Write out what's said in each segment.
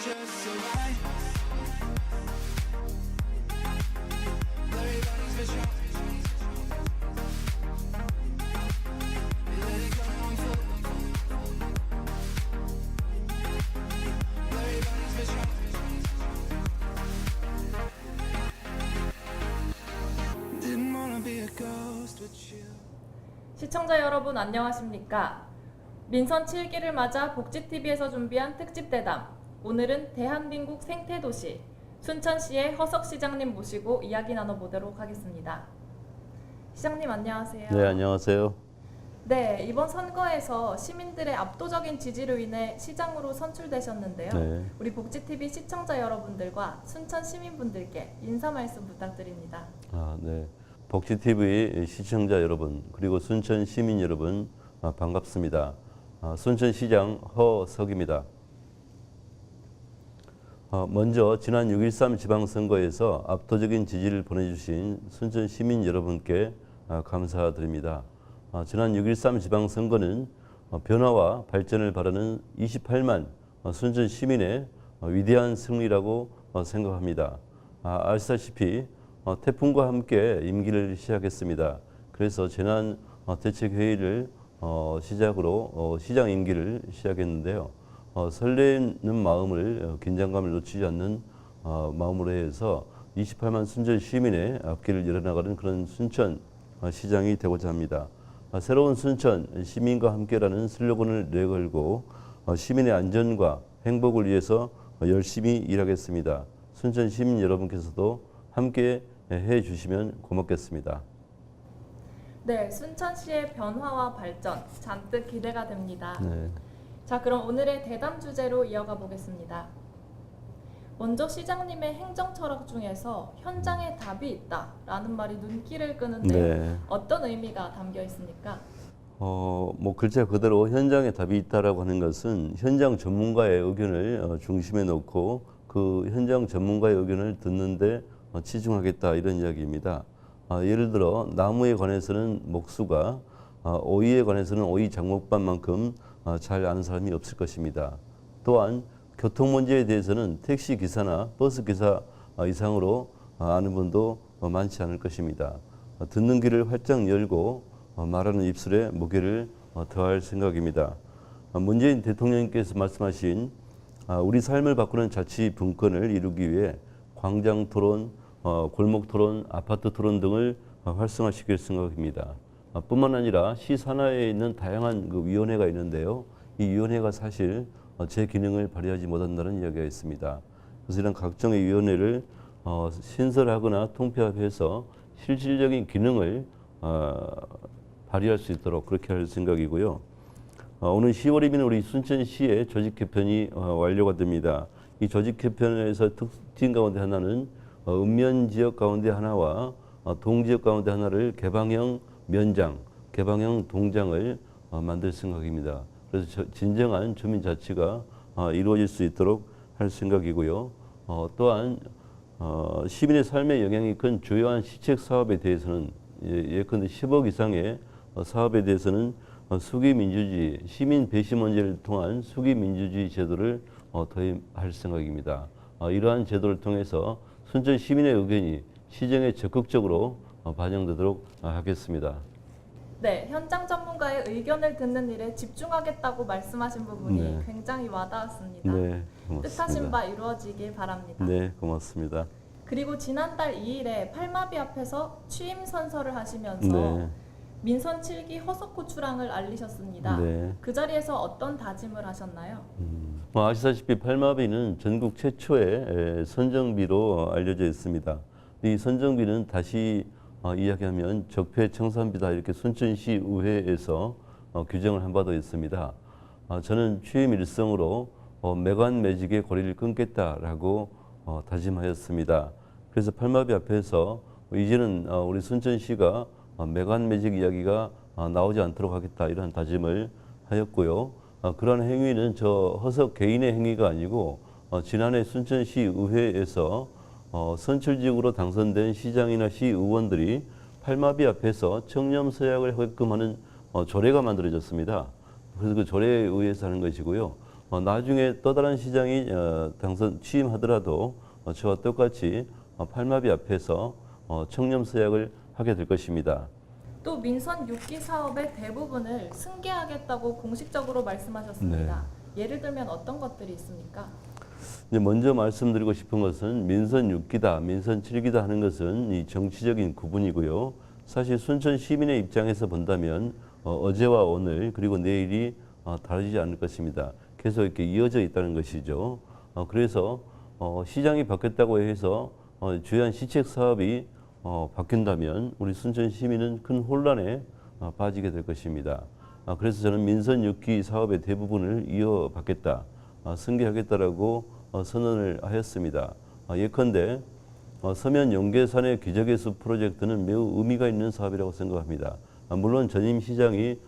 just survive. Blurry bodies vision. We let it go on foot. Blurry bodies vision. Didn't wanna be a ghost with you. 시청자 여러분 안녕하십니까? 민선 7기를 맞아 복지TV에서 준비한 특집 대담. 오늘은 대한민국 생태도시 순천시의 허석 시장님 모시고 이야기 나눠보도록 하겠습니다. 시장님 안녕하세요. 네, 안녕하세요. 네, 이번 선거에서 시민들의 압도적인 지지로 인해 시장으로 선출되셨는데요. 네. 우리 복지TV 시청자 여러분들과 순천 시민분들께 인사 말씀 부탁드립니다. 네. 복지TV 시청자 여러분, 그리고 순천 시민 여러분, 반갑습니다. 순천시장 허석입니다. 먼저 지난 6.13 지방선거에서 압도적인 지지를 보내주신 순천 시민 여러분께 감사드립니다. 지난 6.13 지방선거는 변화와 발전을 바라는 28만 순천 시민의 위대한 승리라고 생각합니다. 아시다시피 태풍과 함께 임기를 시작했습니다. 그래서 재난대책회의를 시작으로 시장 임기를 시작했는데요. 설레는 마음을 긴장감을 놓치지 않는 마음으로 해서 28만 순천 시민의 앞길을 열어나가는 그런 순천 시장이 되고자 합니다. 새로운 순천 시민과 함께라는 슬로건을 내걸고 시민의 안전과 행복을 위해서 열심히 일하겠습니다. 순천 시민 여러분께서도 함께 해주시면 고맙겠습니다. 네, 순천시의 변화와 발전 잔뜩 기대가 됩니다. 네. 자, 그럼 오늘의 대담 주제로 이어가 보겠습니다. 먼저 시장님의 행정 철학 중에서 현장에 답이 있다라는 말이 눈길을 끄는데 네. 어떤 의미가 담겨 있습니까? 뭐 글자 그대로 현장에 답이 있다라고 하는 것은 현장 전문가의 의견을 중심에 놓고 그 현장 전문가의 의견을 듣는데 치중하겠다 이런 이야기입니다. 예를 들어 나무에 관해서는 목수가, 오이에 관해서는 오이 장목반만큼 잘 아는 사람이 없을 것입니다. 또한 교통 문제에 대해서는 택시 기사나 버스 기사 이상으로 아는 분도 많지 않을 것입니다. 듣는 귀를 활짝 열고 말하는 입술에 무게를 더할 생각입니다. 문재인 대통령님께서 말씀하신 우리 삶을 바꾸는 자치 분권을 이루기 위해 광장 토론, 골목 토론, 아파트 토론 등을 활성화시킬 생각입니다. 뿐만 아니라 시 산하에 있는 다양한 그 위원회가 있는데요. 이 위원회가 사실 제 기능을 발휘하지 못한다는 이야기가 있습니다. 그래서 이런 각종의 위원회를 신설하거나 통폐합해서 실질적인 기능을 발휘할 수 있도록 그렇게 할 생각이고요. 오늘 10월이면 우리 순천시의 조직 개편이 완료가 됩니다. 이 조직 개편에서 특징 가운데 하나는 읍면 지역 가운데 하나와 동지역 가운데 하나를 개방형 면장, 개방형 동장을 만들 생각입니다. 그래서 진정한 주민자치가 이루어질 수 있도록 할 생각이고요. 또한 시민의 삶에 영향이 큰 주요한 시책 사업에 대해서는 예컨대 10억 이상의 사업에 대해서는 수기민주주의, 시민 배심 문제를 통한 수기민주주의 제도를 도입할 생각입니다. 이러한 제도를 통해서 순천 시민의 의견이 시정에 적극적으로 반영되도록 하겠습니다. 네, 현장 전문가의 의견을 듣는 일에 집중하겠다고 말씀하신 부분이 네. 굉장히 와닿았습니다. 네, 고맙습니다. 뜻하신 바 이루어지길 바랍니다. 네, 고맙습니다. 그리고 지난달 2일에 팔마비 앞에서 취임 선서를 하시면서 네. 민선 7기 허석호 출항을 알리셨습니다. 네. 그 자리에서 어떤 다짐을 하셨나요? 아시다시피 팔마비는 전국 최초의 선정비로 알려져 있습니다. 이 선정비는 다시 이야기하면 적폐청산비다 이렇게 순천시 의회에서 규정을 한 바도 있습니다. 저는 취임 일성으로 매관 매직의 고리를 끊겠다라고 다짐하였습니다. 그래서 팔마비 앞에서 이제는 우리 순천시가 매관 매직 이야기가 나오지 않도록 하겠다 이런 다짐을 하였고요. 그러한 행위는 저 허석 개인의 행위가 아니고 지난해 순천시 의회에서 선출직으로 당선된 시장이나 시의원들이 팔마비 앞에서 청렴서약을 하게끔 하는 조례가 만들어졌습니다. 그래서 그 조례에 의해서 하는 것이고요. 나중에 또 다른 시장이 당선 취임하더라도 저와 똑같이 팔마비 앞에서 청렴서약을 하게 될 것입니다. 또 민선 6기 사업의 대부분을 승계하겠다고 공식적으로 말씀하셨습니다. 예를 들면 어떤 것들이 있습니까? 이제 먼저 말씀드리고 싶은 것은 민선 6기다, 민선 7기다 하는 것은 이 정치적인 구분이고요. 사실 순천 시민의 입장에서 본다면 어제와 오늘 그리고 내일이 다르지 않을 것입니다. 계속 이렇게 이어져 있다는 것이죠. 그래서 시장이 바뀌었다고 해서 주요한 시책 사업이 바뀐다면 우리 순천 시민은 큰 혼란에 빠지게 될 것입니다. 그래서 저는 민선 6기 사업의 대부분을 이어받겠다, 승계하겠다라고 선언을 하였습니다. 예컨대 서면 용계산의 기적의 숲 프로젝트는 매우 의미가 있는 사업이라고 생각합니다. 물론 전임 시장이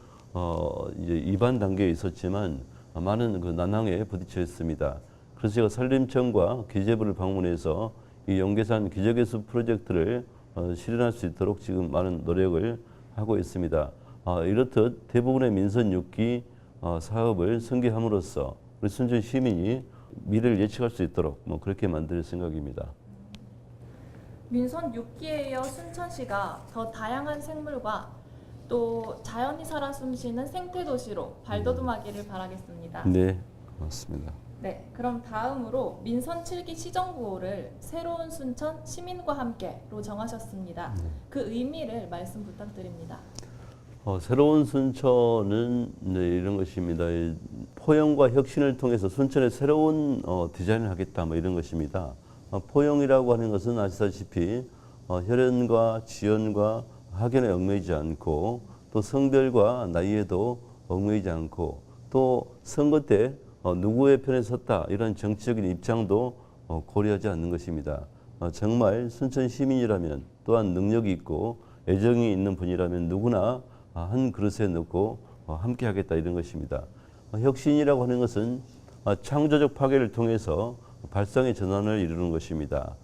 이제 입안 단계에 있었지만 많은 그 난항에 부딪혀 있습니다. 그래서 제가 산림청과 기재부를 방문해서 이 용계산 기적의 숲 프로젝트를 실현할 수 있도록 지금 많은 노력을 하고 있습니다. 이렇듯 대부분의 민선 6기 사업을 승계함으로써 우리 순천 시민이 미래를 예측할 수 있도록 그렇게 만들 생각입니다. 민선 6기에 이어 순천시가 더 다양한 생물과 또 자연이 살아 숨쉬는 생태도시로 발돋움하기를 바라겠습니다. 네, 고맙습니다. 네, 그럼 다음으로 민선 7기 시정구호를 새로운 순천 시민과 함께로 정하셨습니다. 그 의미를 말씀 부탁드립니다. 새로운 순천은 이런 것입니다. 포용과 혁신을 통해서 순천의 새로운 디자인을 하겠다, 이런 것입니다. 포용이라고 하는 것은 아시다시피 혈연과 지연과 학연에 얽매이지 않고 또 성별과 나이에도 얽매이지 않고 또 선거 때 누구의 편에 섰다 이런 정치적인 입장도 고려하지 않는 것입니다. 정말 순천 시민이라면 또한 능력이 있고 애정이 있는 분이라면 누구나 한 그릇에 넣고 함께 하겠다 이런 것입니다. 혁신이라고 하는 것은 창조적 파괴를 통해서 발상의 전환을 이루는 것입니다.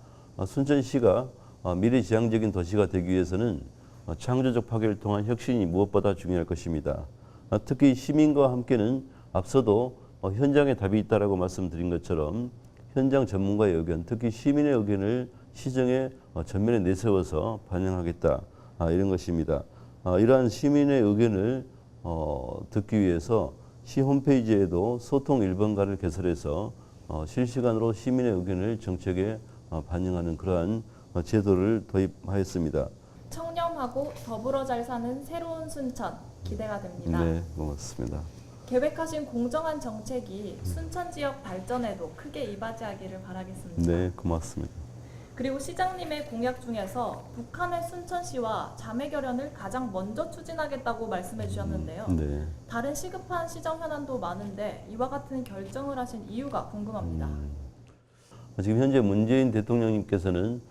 순천시가 미래지향적인 도시가 되기 위해서는 창조적 파괴를 통한 혁신이 무엇보다 중요할 것입니다. 특히 시민과 함께는 앞서도 현장에 답이 있다라고 말씀드린 것처럼 현장 전문가의 의견, 특히 시민의 의견을 시정에 전면에 내세워서 반영하겠다 이런 것입니다. 이러한 시민의 의견을 듣기 위해서 시 홈페이지에도 소통 1번가를 개설해서 실시간으로 시민의 의견을 정책에 반영하는 그러한 제도를 도입하였습니다. 청렴하고 더불어 잘 사는 새로운 순천 기대가 됩니다. 네, 고맙습니다. 계획하신 공정한 정책이 순천 지역 발전에도 크게 이바지하기를 바라겠습니다. 네, 고맙습니다. 그리고 시장님의 공약 중에서 북한의 순천시와 자매결연을 가장 먼저 추진하겠다고 말씀해 주셨는데요. 네. 다른 시급한 시정 현안도 많은데 이와 같은 결정을 하신 이유가 궁금합니다. 지금 현재 문재인 대통령님께서는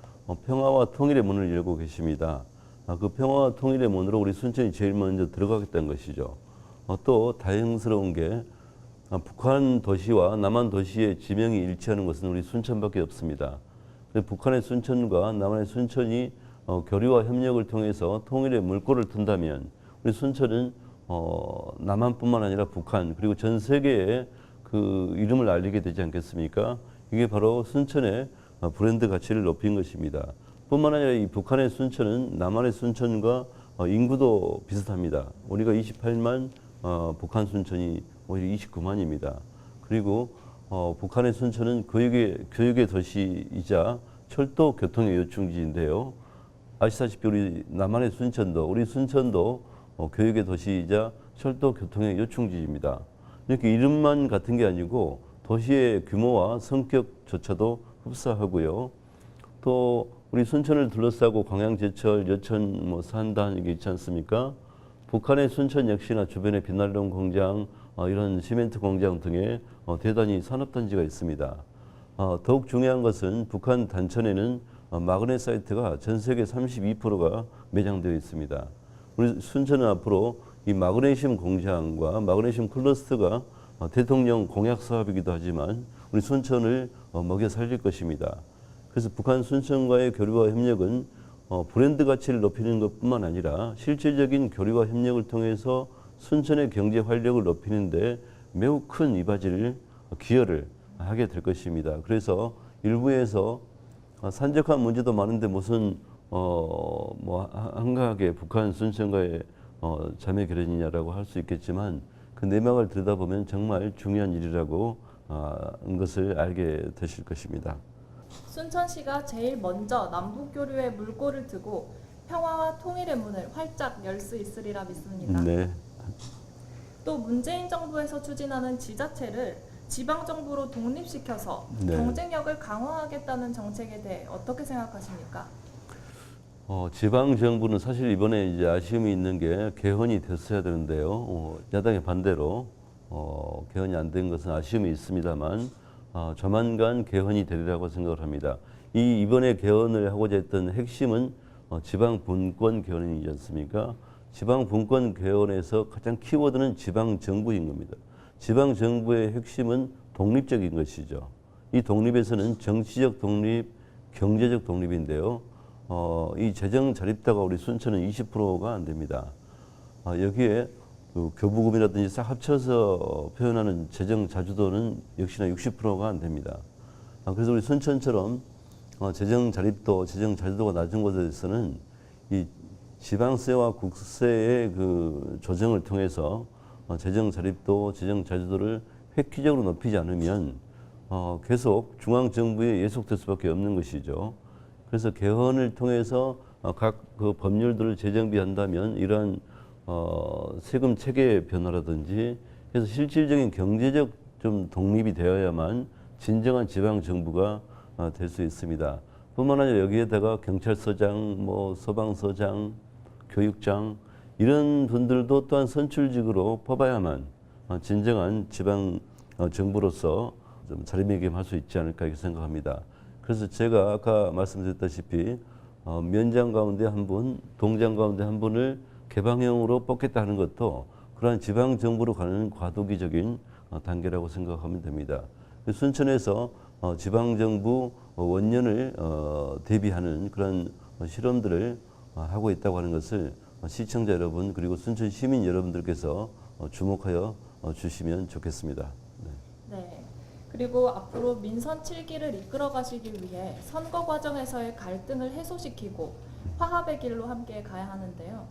평화와 통일의 문을 열고 계십니다. 그 평화와 통일의 문으로 우리 순천이 제일 먼저 들어가겠다는 것이죠. 또 다행스러운 게 북한 도시와 남한 도시의 지명이 일치하는 것은 우리 순천밖에 없습니다. 북한의 순천과 남한의 순천이 교류와 협력을 통해서 통일의 물꼬를 튼다면 우리 순천은 남한뿐만 아니라 북한 그리고 전 세계에 그 이름을 알리게 되지 않겠습니까? 이게 바로 순천의 브랜드 가치를 높인 것입니다. 뿐만 아니라 이 북한의 순천은 남한의 순천과 인구도 비슷합니다. 우리가 28만, 북한 순천이 오히려 29만입니다. 그리고 북한의 순천은 교육의 도시이자 철도 교통의 요충지인데요. 아시다시피 우리 남한의 순천도, 우리 순천도 교육의 도시이자 철도 교통의 요충지입니다. 이렇게 이름만 같은 게 아니고 도시의 규모와 성격조차도 흡사하고요. 또 우리 순천을 둘러싸고 광양, 제철, 여천, 산단 이게 있지 않습니까? 북한의 순천 역시나 주변에 비난로 공장, 이런 시멘트 공장 등의 대단히 산업단지가 있습니다. 더욱 중요한 것은 북한 단천에는 마그넷 사이트가 전 세계 32%가 매장되어 있습니다. 우리 순천은 앞으로 이 마그네슘 공장과 마그네슘 클러스터가 대통령 공약 사업이기도 하지만 우리 순천을 먹여 살릴 것입니다. 그래서 북한 순천과의 교류와 협력은 브랜드 가치를 높이는 것뿐만 아니라 실질적인 교류와 협력을 통해서 순천의 경제 활력을 높이는 데 매우 큰 이바지를 기여를 하게 될 것입니다. 그래서 일부에서 산적한 문제도 많은데 무슨 뭐 한가하게 북한 순천과의 자매 결연이냐라고 할 수 있겠지만 그 내막을 들여다보면 정말 중요한 일이라고 것을 알게 되실 것입니다. 순천시가 제일 먼저 남북교류에 물꼬를 트고 평화와 통일의 문을 활짝 열 수 있으리라 믿습니다. 네. 또 문재인 정부에서 추진하는 지자체를 지방정부로 독립시켜서 네. 경쟁력을 강화하겠다는 정책에 대해 어떻게 생각하십니까? 지방 정부는 사실 이번에 이제 아쉬움이 있는 게 개헌이 됐어야 되는데요. 야당의 반대로 개헌이 안 된 것은 아쉬움이 있습니다만 조만간 개헌이 되리라고 생각을 합니다. 이번에 개헌을 하고자 했던 핵심은 지방 분권 개헌이지 않습니까? 지방 분권 개헌에서 가장 키워드는 지방 정부인 겁니다. 지방 정부의 핵심은 독립적인 것이죠. 이 독립에서는 정치적 독립, 경제적 독립인데요. 이 재정 자립도가 우리 순천은 20%가 안 됩니다. 여기에 그 교부금이라든지 싹 합쳐서 표현하는 재정 자주도는 역시나 60%가 안 됩니다. 그래서 우리 순천처럼 재정 자립도, 재정 자주도가 낮은 곳에서는 이 지방세와 국세의 그 조정을 통해서 재정 자립도, 재정 자주도를 획기적으로 높이지 않으면 계속 중앙 정부에 예속될 수밖에 없는 것이죠. 그래서 개헌을 통해서 각 그 법률들을 재정비한다면 이러한 세금 체계 변화라든지 그래서 실질적인 경제적 좀 독립이 되어야만 진정한 지방 정부가 될 수 있습니다. 뿐만 아니라 여기에다가 경찰서장, 뭐 소방서장, 교육장 이런 분들도 또한 선출직으로 뽑아야만 진정한 지방 정부로서 좀 자리매김할 수 있지 않을까 이렇게 생각합니다. 그래서 제가 아까 말씀드렸다시피 면장 가운데 한 분, 동장 가운데 한 분을 개방형으로 뽑겠다 하는 것도 그러한 지방 정부로 가는 과도기적인 단계라고 생각하면 됩니다. 순천에서 지방 정부 원년을 대비하는 그런 실험들을 하고 있다고 하는 것을 시청자 여러분 그리고 순천 시민 여러분들께서 주목하여 주시면 좋겠습니다. 네. 그리고 앞으로 민선 7기를 이끌어 가시기 위해 선거 과정에서의 갈등을 해소시키고 화합의 길로 함께 가야 하는데요.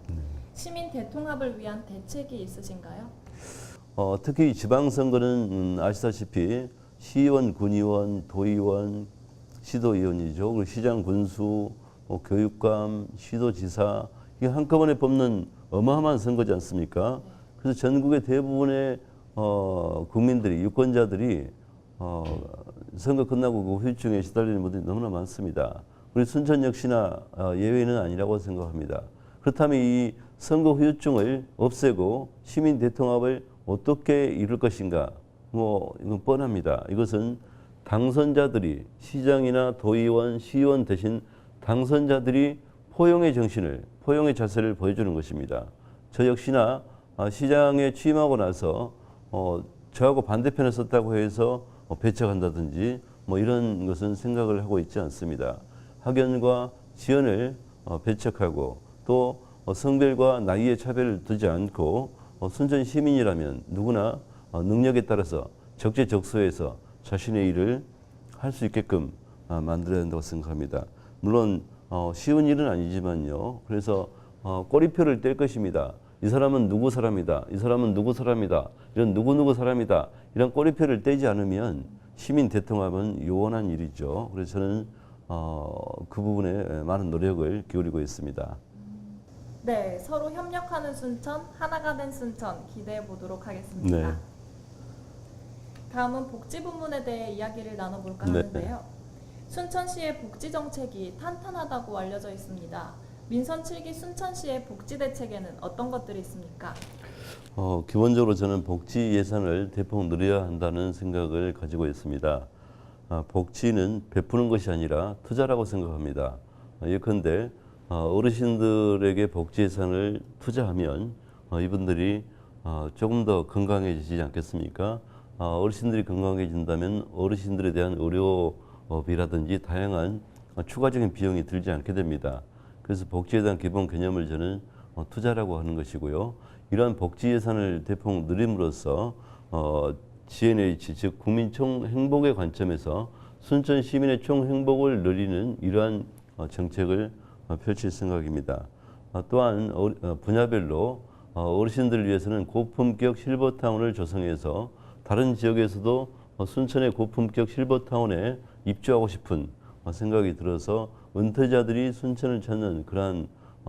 시민 대통합을 위한 대책이 있으신가요? 특히 지방선거는 아시다시피 시의원, 군의원, 도의원, 시도의원이죠. 그리고 시장, 군수, 교육감, 시도지사 이게 한꺼번에 뽑는 어마어마한 선거지 않습니까? 그래서 전국의 대부분의 국민들이 유권자들이 선거 끝나고 그 후유증에 시달리는 분들이 너무나 많습니다. 우리 순천 역시나 예외는 아니라고 생각합니다. 그렇다면 이 선거 후유증을 없애고 시민 대통합을 어떻게 이룰 것인가? 뭐 이건 뻔합니다. 이것은 당선자들이 시장이나 도의원, 시의원 대신 당선자들이 포용의 정신을, 포용의 자세를 보여주는 것입니다. 저 역시나 시장에 취임하고 나서 저하고 반대편에 섰다고 해서 배척한다든지 뭐 이런 것은 생각을 하고 있지 않습니다. 학연과 지연을 배척하고 또 성별과 나이의 차별을 두지 않고 순천 시민이라면 누구나 능력에 따라서 적재적소에서 자신의 일을 할 수 있게끔 만들어야 한다고 생각합니다. 물론 쉬운 일은 아니지만요. 그래서 꼬리표를 뗄 것입니다. 이 사람은 누구 사람이다. 이 사람은 누구 사람이다. 이런 누구누구 사람이다. 이런 꼬리표를 떼지 않으면 시민 대통합은 요원한 일이죠. 그래서 저는 그 부분에 많은 노력을 기울이고 있습니다. 네, 서로 협력하는 순천, 하나가 된 순천 기대해 보도록 하겠습니다. 네. 다음은 복지 부문에 대해 이야기를 나눠볼까 네. 하는데요. 순천시의 복지 정책이 탄탄하다고 알려져 있습니다. 민선 7기 순천시의 복지 대책에는 어떤 것들이 있습니까? 기본적으로 저는 복지 예산을 대폭 늘려야 한다는 생각을 가지고 있습니다. 복지는 베푸는 것이 아니라 투자라고 생각합니다. 예컨대 어르신들에게 복지 예산을 투자하면 이분들이 조금 더 건강해지지 않겠습니까? 어르신들이 건강해진다면 어르신들에 대한 의료비라든지 다양한 추가적인 비용이 들지 않게 됩니다. 그래서 복지에 대한 기본 개념을 저는 투자라고 하는 것이고요. 이러한 복지 예산을 대폭 늘림으로써 GNH 즉 국민 총 행복의 관점에서 순천 시민의 총 행복을 늘리는 이러한 정책을 펼칠 생각입니다. 또한 분야별로 어르신들을 위해서는 고품격 실버타운을 조성해서 다른 지역에서도 순천의 고품격 실버타운에 입주하고 싶은 생각이 들어서 은퇴자들이 순천을 찾는 그러한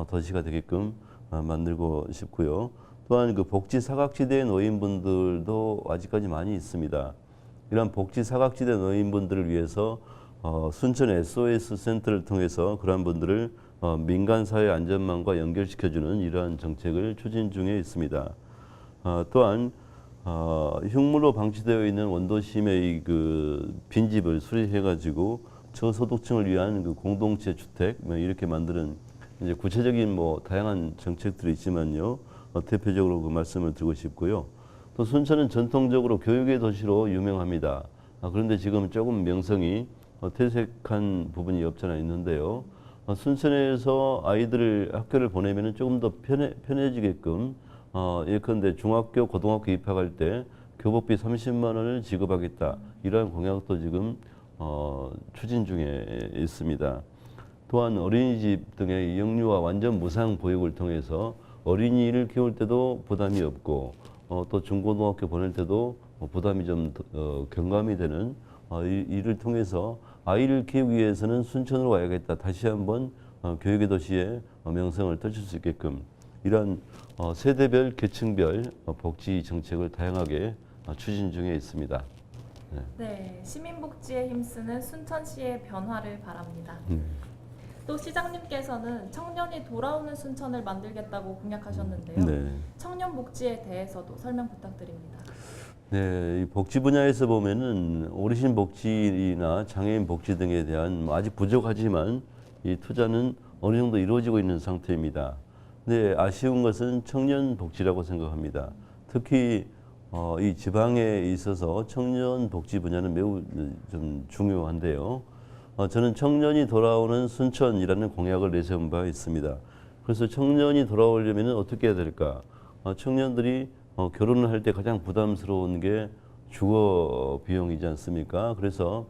도시가 되게끔 만들고 싶고요. 또한 그 복지 사각지대 노인분들도 아직까지 많이 있습니다. 이러한 복지 사각지대 노인분들을 위해서 순천 SOS 센터를 통해서 그러한 분들을 민간 사회 안전망과 연결시켜주는 이러한 정책을 추진 중에 있습니다. 또한 흉물로 방치되어 있는 원도심의 그 빈집을 수리해가지고 저소득층을 위한 그 공동체 주택 이렇게 만드는 이제 구체적인 다양한 정책들이 있지만요. 대표적으로 그 말씀을 드리고 싶고요. 또 순천은 전통적으로 교육의 도시로 유명합니다. 그런데 지금 조금 명성이 퇴색한 부분이 없지 않아 있는데요. 순천에서 아이들을 학교를 보내면 조금 더 편해지게끔 예컨대 중학교, 고등학교 입학할 때 교복비 30만 원을 지급하겠다. 이러한 공약도 지금 추진 중에 있습니다. 또한 어린이집 등의 영유아 완전 무상 보육을 통해서 어린이를 키울 때도 부담이 없고 또 중고등학교 보낼 때도 부담이 좀 경감이 되는 이를 통해서 아이를 키우기 위해서는 순천으로 와야겠다. 다시 한번 교육의 도시의 명성을 떨칠 수 있게끔 이러한 세대별, 계층별 복지 정책을 다양하게 추진 중에 있습니다. 네, 시민복지에 힘쓰는 순천시의 변화를 바랍니다. 또 시장님께서는 청년이 돌아오는 순천을 만들겠다고 공약하셨는데요. 네. 청년 복지에 대해서도 설명 부탁드립니다. 네, 이 복지 분야에서 보면은 어르신 복지나 장애인 복지 등에 대한 아직 부족하지만 이 투자는 어느 정도 이루어지고 있는 상태입니다. 근데 아쉬운 것은 청년 복지라고 생각합니다. 특히 이 지방에 있어서 청년 복지 분야는 매우 좀 중요한데요. 저는 청년이 돌아오는 순천이라는 공약을 내세운 바 있습니다. 그래서 청년이 돌아오려면 어떻게 해야 될까? 청년들이 결혼을 할 때 가장 부담스러운 게 주거 비용이지 않습니까? 그래서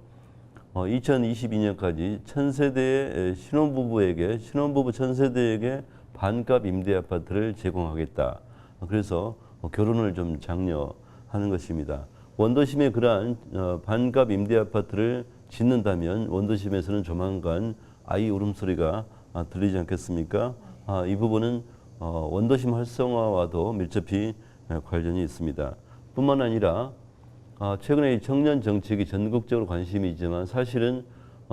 2022년까지 1000세대의 신혼부부 1000세대에게 반값 임대 아파트를 제공하겠다. 그래서 결혼을 좀 장려하는 것입니다. 원도심에 그러한 반값 임대 아파트를 짓는다면 원도심에서는 조만간 아이 울음소리가 들리지 않겠습니까? 이 부분은 원도심 활성화와도 밀접히 관련이 있습니다. 뿐만 아니라 최근에 청년 정책이 전국적으로 관심이 있지만 사실은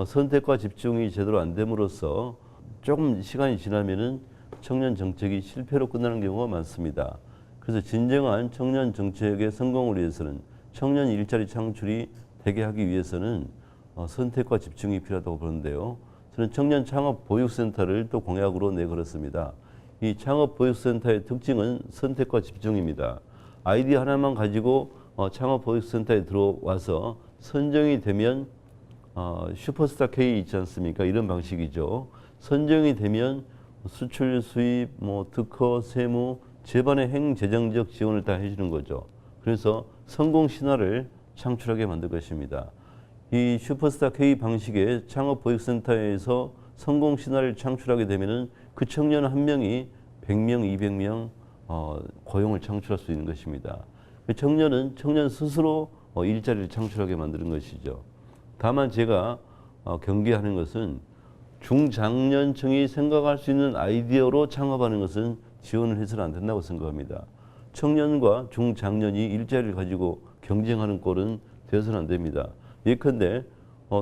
선택과 집중이 제대로 안 됨으로써 조금 시간이 지나면은 청년 정책이 실패로 끝나는 경우가 많습니다. 그래서 진정한 청년 정책의 성공을 위해서는 청년 일자리 창출이 되게 하기 위해서는 선택과 집중이 필요하다고 보는데요. 저는 청년 창업 보육센터를 또 공약으로 내걸었습니다. 이 창업 보육센터의 특징은 선택과 집중입니다. 아이디어 하나만 가지고 창업 보육센터에 들어와서 선정이 되면 슈퍼스타 K 있지 않습니까? 이런 방식이죠. 선정이 되면 수출, 수입, 특허, 세무, 재반의 행재정적 지원을 다 해주는 거죠. 그래서 성공 신화를 창출하게 만들 것입니다. 이 슈퍼스타 K 방식의 창업 보육센터에서 성공 신화를 창출하게 되면은 그 청년 한 명이 100명, 200명 고용을 창출할 수 있는 것입니다. 청년은 청년 스스로 일자리를 창출하게 만드는 것이죠. 다만 제가 경계하는 것은 중장년층이 생각할 수 있는 아이디어로 창업하는 것은 지원을 해서는 안 된다고 생각합니다. 청년과 중장년이 일자리를 가지고 경쟁하는 꼴은 되어서는 안 됩니다. 예컨대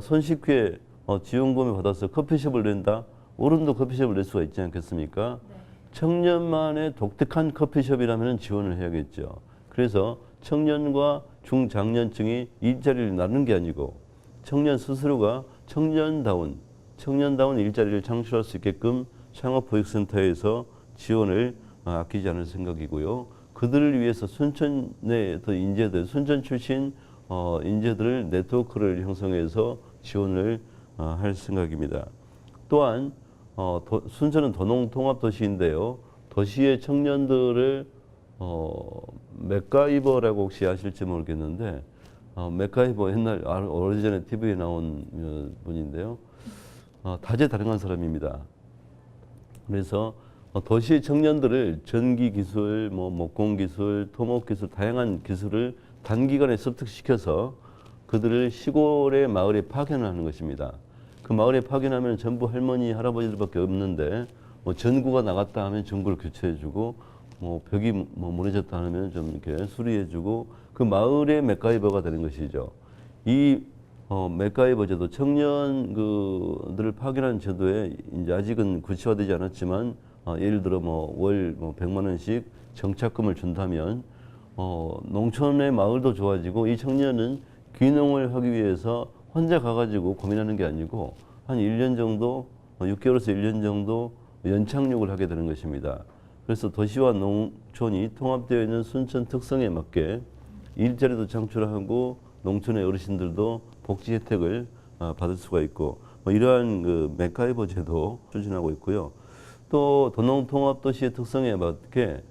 손식회 지원금을 받아서 커피숍을 낸다. 어른도 커피숍을 낼 수가 있지 않겠습니까? 네. 청년만의 독특한 커피숍이라면 지원을 해야겠죠. 그래서 청년과 중장년층이 일자리를 나누는 게 아니고 청년 스스로가 청년다운 일자리를 창출할 수 있게끔 창업보육센터에서 지원을 아끼지 않을 생각이고요. 그들을 위해서 순천의 인재들, 순천 출신 인재들을 네트워크를 형성해서 지원을 할 생각입니다. 또한 순천은 도농통합도시인데요. 도시의 청년들을 맥가이버라고 혹시 아실지 모르겠는데 맥가이버 옛날 오래전에 TV에 나온 분인데요. 다재다능한 사람입니다. 그래서 도시 청년들을 전기 기술, 목공 기술, 토목 기술, 다양한 기술을 단기간에 습득시켜서 그들을 시골의 마을에 파견하는 것입니다. 그 마을에 파견하면 전부 할머니, 할아버지들밖에 없는데 전구가 나갔다 하면 전구를 교체해주고 벽이 무너졌다 하면 좀 이렇게 수리해주고 그 마을의 맥가이버가 되는 것이죠. 이 맥가이버 제도, 청년들을 파견하는 제도에 이제 아직은 구체화되지 않았지만 예를 들어 월 100만 원씩 정착금을 준다면 농촌의 마을도 좋아지고 이 청년은 귀농을 하기 위해서 혼자 가가지고 고민하는 게 아니고 한 1년 정도, 6개월에서 1년 정도 연착륙을 하게 되는 것입니다. 그래서 도시와 농촌이 통합되어 있는 순천 특성에 맞게 일자리도 창출하고 농촌의 어르신들도 복지 혜택을 받을 수가 있고 이러한 그 맥가이버 제도 추진하고 있고요. 또 도농통합도시의 특성에 맞게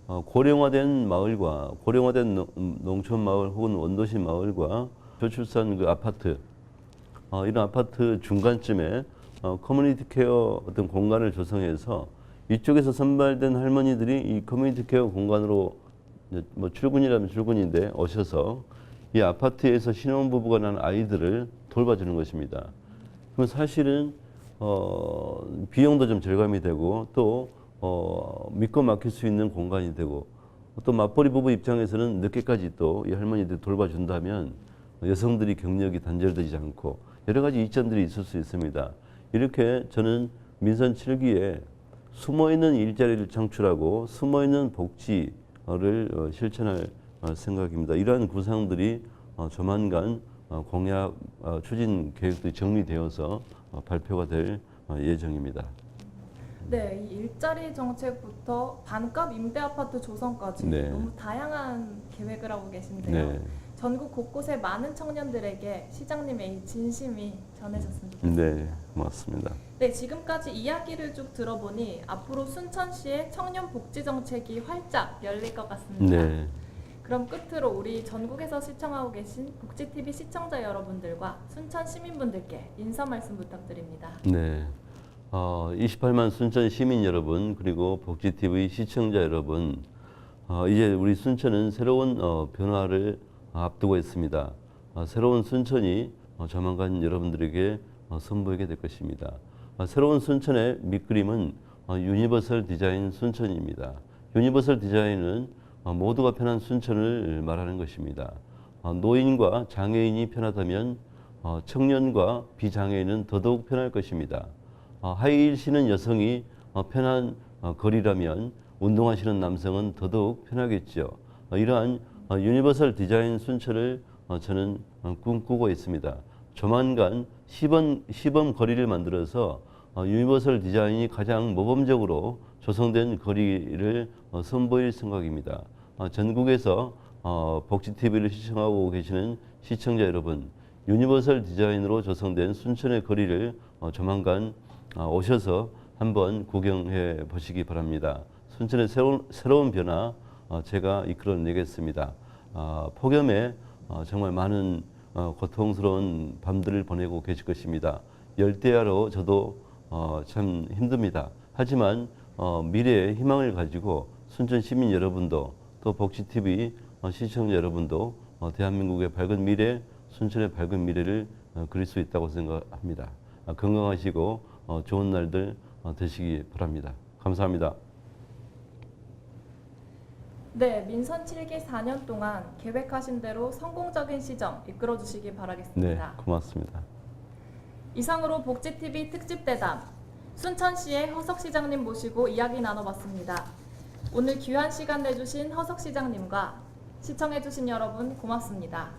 고령화된 마을과 고령화된 농촌 마을 혹은 원도시 마을과 저출산 그 아파트 이런 아파트 중간쯤에 커뮤니티 케어 어떤 공간을 조성해서 이쪽에서 선발된 할머니들이 이 커뮤니티 케어 공간으로 출근이라면 출근인데 오셔서 이 아파트에서 신혼부부가 난 아이들을 돌봐주는 것입니다. 그럼 사실은 비용도 좀 절감이 되고 또 믿고 맡길 수 있는 공간이 되고 또 맞벌이 부부 입장에서는 늦게까지 또 이 할머니들 돌봐준다면 여성들이 경력이 단절되지 않고 여러 가지 이점들이 있을 수 있습니다. 이렇게 저는 민선 7기에 숨어있는 일자리를 창출하고 숨어있는 복지를 실천할 생각입니다. 이러한 구상들이 조만간 공약 추진 계획들이 정리되어서 발표가 될 예정입니다. 네, 이 일자리 정책부터 반값 임대 아파트 조성까지 네. 너무 다양한 계획을 하고 계신데요. 네. 전국 곳곳의 많은 청년들에게 시장님의 이 진심이 전해졌으면 좋겠습니다. 네, 고맙습니다. 네, 지금까지 이야기를 쭉 들어보니 앞으로 순천시의 청년 복지 정책이 활짝 열릴 것 같습니다. 네. 그럼 끝으로 우리 전국에서 시청하고 계신 복지TV 시청자 여러분들과 순천 시민분들께 인사 말씀 부탁드립니다. 네. 28만 순천 시민 여러분 그리고 복지TV 시청자 여러분, 이제 우리 순천은 새로운 변화를 앞두고 있습니다. 새로운 순천이 조만간 여러분들에게 선보이게 될 것입니다. 새로운 순천의 밑그림은 유니버설 디자인 순천입니다. 유니버설 디자인은 모두가 편한 순천을 말하는 것입니다. 노인과 장애인이 편하다면 청년과 비장애인은 더더욱 편할 것입니다. 하이힐 신은 여성이 편한 거리라면 운동하시는 남성은 더더욱 편하겠죠. 이러한 유니버설 디자인 순천을 저는 꿈꾸고 있습니다. 조만간 시범 거리를 만들어서 유니버설 디자인이 가장 모범적으로 조성된 거리를 선보일 생각입니다. 전국에서 복지TV를 시청하고 계시는 시청자 여러분, 유니버설 디자인으로 조성된 순천의 거리를 조만간 오셔서 한번 구경해 보시기 바랍니다. 순천의 새로운 변화 제가 이끌어내겠습니다. 폭염에 정말 많은 고통스러운 밤들을 보내고 계실 것입니다. 열대야로 저도 참 힘듭니다. 하지만 미래의 희망을 가지고 순천 시민 여러분도 또 복지TV 시청자 여러분도 대한민국의 밝은 미래, 순천의 밝은 미래를 그릴 수 있다고 생각합니다. 건강하시고 좋은 날들 되시기 바랍니다. 감사합니다. 네, 민선 7기 4년 동안 계획하신 대로 성공적인 시정 이끌어 주시기 바라겠습니다. 네, 고맙습니다. 이상으로 복지TV 특집 대담 순천시의 허석 시장님 모시고 이야기 나눠봤습니다. 오늘 귀한 시간 내주신 허석 시장님과 시청해주신 여러분 고맙습니다.